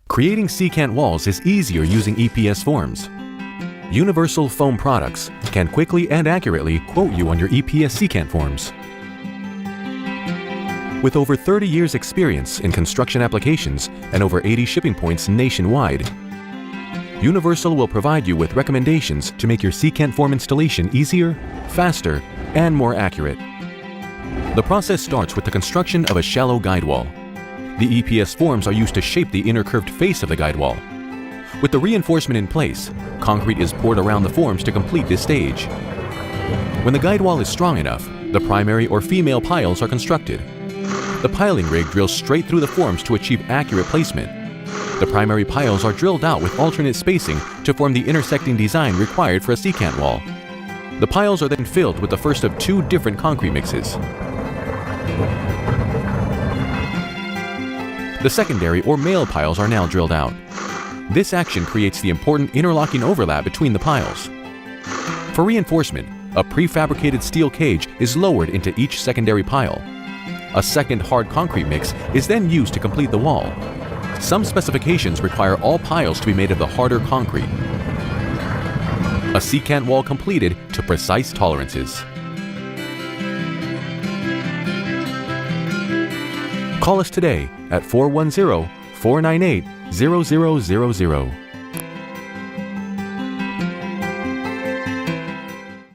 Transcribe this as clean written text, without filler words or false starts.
Creating secant walls is easier using EPS forms. Universal Foam Products can quickly and accurately quote you on your EPS secant forms. With over 30 years' experience in construction applications and over 80 shipping points nationwide, Universal will provide you with recommendations to make your secant form installation easier, faster, and more accurate. The process starts with the construction of a shallow guide wall. The EPS forms are used to shape the inner curved face of the guide wall. With the reinforcement in place, concrete is poured around the forms to complete this stage. When the guide wall is strong enough, the primary or female piles are constructed. The piling rig drills straight through the forms to achieve accurate placement. The primary piles are drilled out with alternate spacing to form the intersecting design required for a secant wall. The piles are then filled with the first of two different concrete mixes. The secondary or male piles are now drilled out. This action creates the important interlocking overlap between the piles. For reinforcement, a prefabricated steel cage is lowered into each secondary pile. A second hard concrete mix is then used to complete the wall. Some specifications require all piles to be made of the harder concrete. A secant wall completed to precise tolerances. Call us today at 410-498-0000.